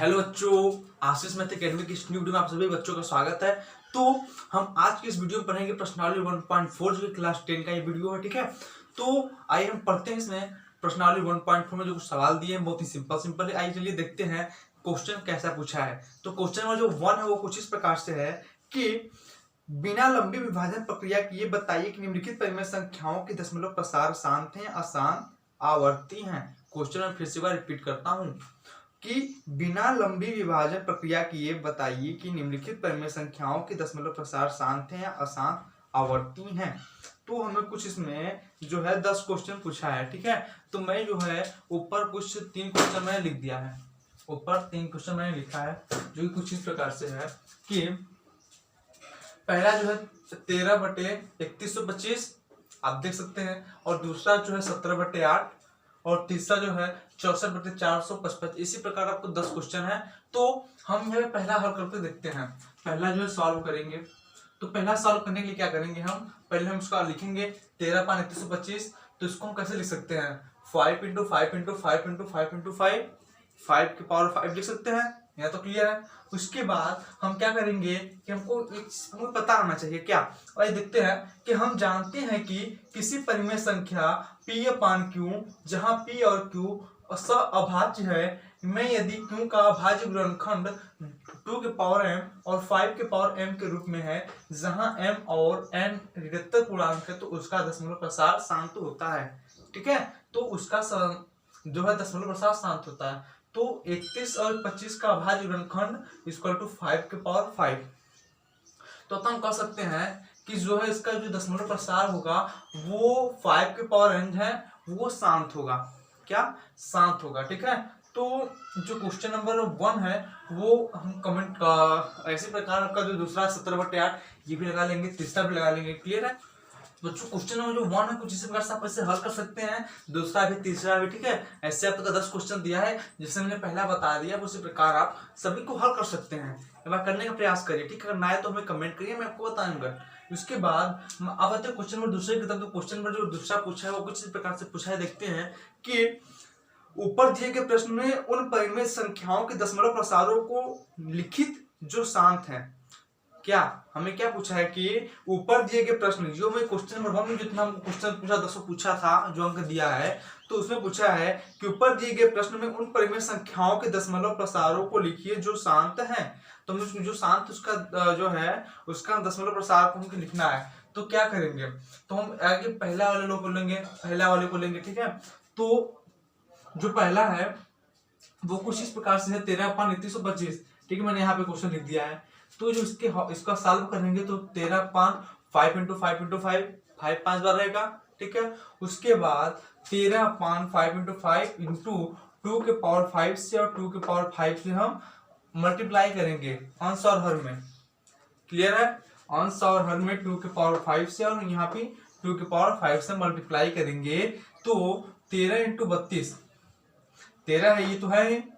Hello बच्चों, आशीष math academy की video में आप सभी बच्चों का स्वागत है। तो हम आज की इस वीडियो में पढ़ेंगे प्रश्नावली 1.4 जो कि क्लास 10 का ये वीडियो है, ठीक है। तो आइए हम पढ़ते हैं इसमें प्रश्नावली 1.4 में जो कुछ सवाल दिए हैं बहुत ही सिंपल है। आइए चलिए देखते हैं क्वेश्चन कैसा पूछा है। तो क्वेश्चन नंबर जो 1 है वो कुछ इस प्रकार से है कि बिना लंबी विभाजन प्रक्रिया किए बताइए कि निम्नलिखित परिमेय संख्याओं के दशमलव प्रसार शांत हैं अशांत आवर्ती हैं। क्वेश्चन मैं फिर से बार रिपीट करता हूं कि बिना लंबी विभाजन प्रक्रिया किए बताइए कि निम्नलिखित परिमेय संख्याओं के दशमलव प्रसार शांत हैं या अशांत आवर्ती हैं। तो हमें कुछ इसमें जो है 10 क्वेश्चन पूछा है, ठीक है। तो मैं जो है ऊपर कुछ 3 क्वेश्चन मैंने लिख दिया है। ऊपर 3 क्वेश्चन मैंने लिखा है जो कि कुछ इस प्रकार से है कि पहला जो है 13/3125 आप देख सकते हैं, और दूसरा जो है 17/8 और तीसरा जो है 64/455। इसी प्रकार आपको 10 क्वेश्चन है। तो हम यह पहला हल करके देखते हैं। पहला जो है सॉल्व करेंगे। तो पहला सॉल्व करने के लिए क्या करेंगे, हम पहले हम इसका लिखेंगे 13/3125। तो इसको हम कैसे लिख सकते हैं, 5 × 5 × 5 × 5 × 5, 5 की पावर 5 लिख सकते हैं। यह तो क्लियर है। उसके बाद हम क्या करेंगे कि हमको पता होना चाहिए क्या, और ये देखते हैं कि हम जानते हैं कि किसी परिमेय संख्या P/Q जहां P और Q अभाज्य है में यदि Q का अभाज्य गुणनखंड 2m और 5m के रूप में है, जहां m और n ऋणात्मक पूर्णांक है, तो उसका दशमलव प्रसार शांत होता है, ठीक है। तो उसका जो है दशमलव प्रसार शांत होता है। तो 31 और 25 का अभाज्य गुणनखंड इक्वल टू 5 तो हम कह सकते हैं कि जो है इसका जो दशमलव प्रसार होगा वो 5n है, वो शांत होगा। क्या शांत होगा, ठीक है। तो जो क्वेश्चन नंबर 1 है वो हम कमेंट का ऐसे प्रकार का जो दूसरा 17/8 ये भी लगा लेंगे, तीसरा भी लगा लेंगे। क्लियर है बच्चों। क्वेश्चन नंबर जो 1 है कुछ इसी प्रकार से आप ऐसे हल कर सकते हैं, दूसरा भी तीसरा भी, ठीक है। ऐसे आपका 10 क्वेश्चन दिया है जिससे मैंने पहला बता दिया, उसी प्रकार आप सभी को हल कर सकते हैं। एक बार करने का प्रयास करिए, ठीक है। अगर ना आए तो हमें कमेंट करिए, मैं आपको बताऊंगा। उसके बाद अब आते हैं क्वेश्चन नंबर दूसरे की तरफ। तो क्वेश्चन नंबर जो दूसरा पूछा है वो कुछ इस प्रकार से पूछा है, देखते हैं कि ऊपर दिए गए प्रश्न में उन परिमेय संख्याओं के दशमलव प्रसारों को लिखित जो शांत हैं। क्या हमें क्या पूछा है कि ऊपर दिए गए प्रश्न, जो मैं क्वेश्चन नंबर 1 में जितना क्वेश्चन पूछा 10 पूछा था जो अंक दिया है, तो उसमें पूछा है कि ऊपर दिए गए प्रश्न में उन परिमेय संख्याओं के दशमलव प्रसारों को लिखिए जो शांत हैं। तो हमें जो शांत उसका जो है उसका दशमलव प्रसार को हमको लिखना है। तो क्या करेंगे, तो हम आगे पहला वाले को लेंगे, पहला वाले को लेंगे, ठीक है। तो जो पहला है वो कुछ इस प्रकार से है 13/3125, ठीक है। मैंने यहाँ पे क्वेश्चन लिख दिया है। तो जो इसका सॉल्व करेंगे तो 13/5 5 × 5 × 5 5 5 बार रहेगा, ठीक है। उसके बाद 13/5 × 5 × 2 के पावर 5 से और 2 के पावर 5 से हम मल्टीप्लाई करेंगे अंश और हर में। क्लियर है, अंश और हर में 2 के पावर 5 से और यहाँ पे 2 के पावर 5 से मल्टीप्लाई करेंगे। तो 13 × 32 13 है, ये तो है।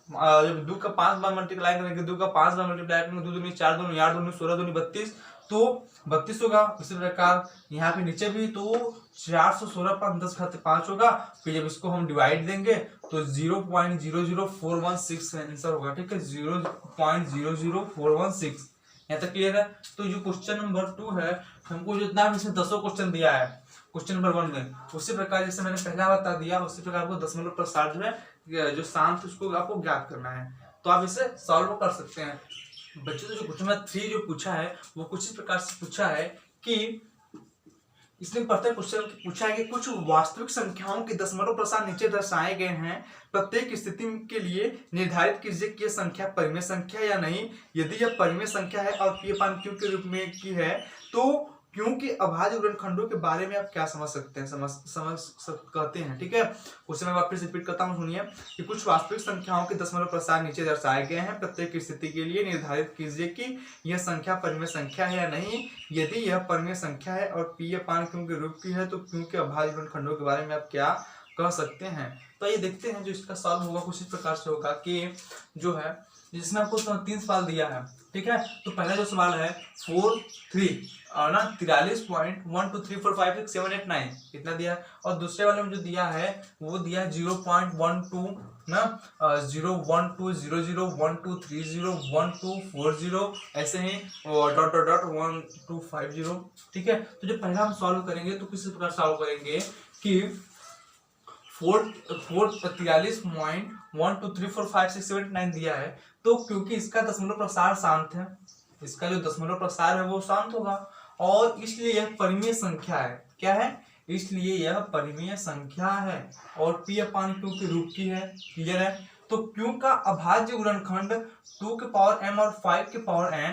जब 2 का 5 बार मल्टीप्लाई करेंगे, 2 का 5 बार मल्टीप्लाई करेंगे, 2 दूनी 4 दूनी 8 दूनी 16 दूनी 32, तो 32 होगा। इसी प्रकार यहाँ पे नीचे भी तो 416 पर 10 घात 5 होगा। फिर जब इसको हम डिवाइड देंगे तो 0.00416 आंसर होगा, ठीक है। 0.00416। यहाँ तक क्लियर है। तो जो क्वेश्चन नंबर 2 है, हमको जितना भी इसमें 10 क्वेश्चन दिया है क्वेश्चन नंबर 1 में, उसी प्रकार जैसे मैंने पहला बता दिया उसी प्रकार आपको दशमलव प्रसार जो है जो शांत उसको आपको ज्ञात करना है। तो आप इसे सॉल्व कर सकते हैं बच्चों। तो जो क्वेश्चन नंबर 3 जो पूछा है वो कुछ इस प्रकार से पूछा है कि इसने प्रत्येक क्वेश्चन पूछा है कि कुछ वास्तविक संख्याओं के दशमलव प्रसार नीचे दर्शाए गए हैं, प्रत्येक स्थिति के लिए निर्धारित कीजिए कि यह संख्या परिमेय संख्या या नहीं। यदि यह परिमेय संख्या है और P/Q के रूप में की है, तो Q के अभाज्य गुणनखंडों के बारे में आप क्या समझ सकते हैं, कहते हैं, ठीक है। उसे मैं वापस रिपीट करता हूँ, सुनिए कि कुछ वास्तविक संख्याओं के दशमलव प्रसार नीचे दर्शाए गए हैं, प्रत्येक स्थिति के लिए निर्धारित कीजिए कि यह संख्या परिमेय संख्या है या नहीं। यदि यह परिमेय संख्या है और P/Q के रूप की है, तो Q के अभाज्य गुणनखंडों के बारे में आप क्या कह सकते हैं। तो ये देखते हैं जो इसका सॉल्व होगा कुछ इस प्रकार से होगा कि जो है जिसमें आपको 3 सवाल दिया है, ठीक है। तो पहला जो सवाल है 43.123456789 इतना दिया है, और दूसरे वाले में जो दिया है वो दिया है 0.12 ना 0 1 2 0 0 1 2 3 0 1 2 4 0 ऐसे ही डॉट डॉट डॉट 1 2 5 0। ठीक है, तो जब पहला हम सॉल्व करेंगे तो किस प्रकार सॉल्व करेंगे कि 43.1234567 दिया है, तो क्योंकि इसका दशमलव प्रसार शांत है, इसका जो दशमलव प्रसार है वो शांत होगा, और इसलिए यह परिमेय संख्या है। क्या है? इसलिए यह परिमेय संख्या है, और पी अपान क्यू के रूप की है। क्लियर है? तो क्यू का अभाज्य गुणनखंड 2 के पावर m और 5 के पावर n,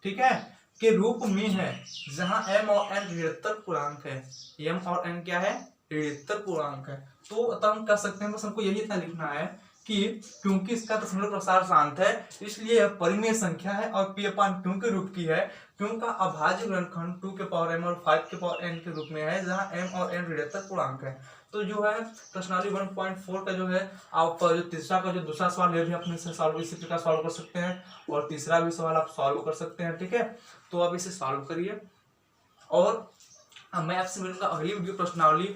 ठीक है, के रूप में है, जहां m और n ऋणात्मक पूर्णांक है। m और n क्या है? ऋणात्मक पूर्णांक है। तो अतः हम कह सकते हैं, बस हमको यही इतना लिखना है कि क्योंकि इसका दशमलव प्रसार शांत है, इसलिए यह परिमेय संख्या है और p अपान क्यू के रूप की है। क्यू का अभाज्य गुणनखंड 2 के पावर m और 5 के पावर n के रूप में है, जहां m और n ऋणात्मक पूर्णांक है। तो जो है प्रश्नावली 1.4 का जो है, आप जो तीसरा का जो दूसरा सवाल, ये भी अपने से सॉल्व इसी प्रकार सॉल्व कर सकते हैं, और तीसरा भी सवाल आप सॉल्व कर सकते हैं। ठीक है, तो आप इसे सॉल्व करिए, और मैं आपसे मिलूंगा अगली वीडियो प्रश्नावली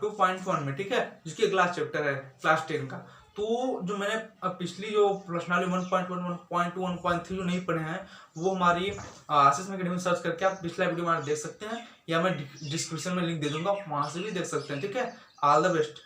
2.1 में। ठीक है, जिसकी अगला चैप्टर है क्लास 10 का। तो जो मैंने पिछली जो प्रश्नावली 1.1 1.2 1.3 जो नहीं पढ़े हैं, वो हमारी आशीष एकेडमी सर्च करके आप पिछला वीडियो हमारा देख सकते हैं, या मैं डिस्क्रिप्शन में लिंक दे दूंगा, वहां से भी देख सकते हैं। ठीक है, ऑल द बेस्ट।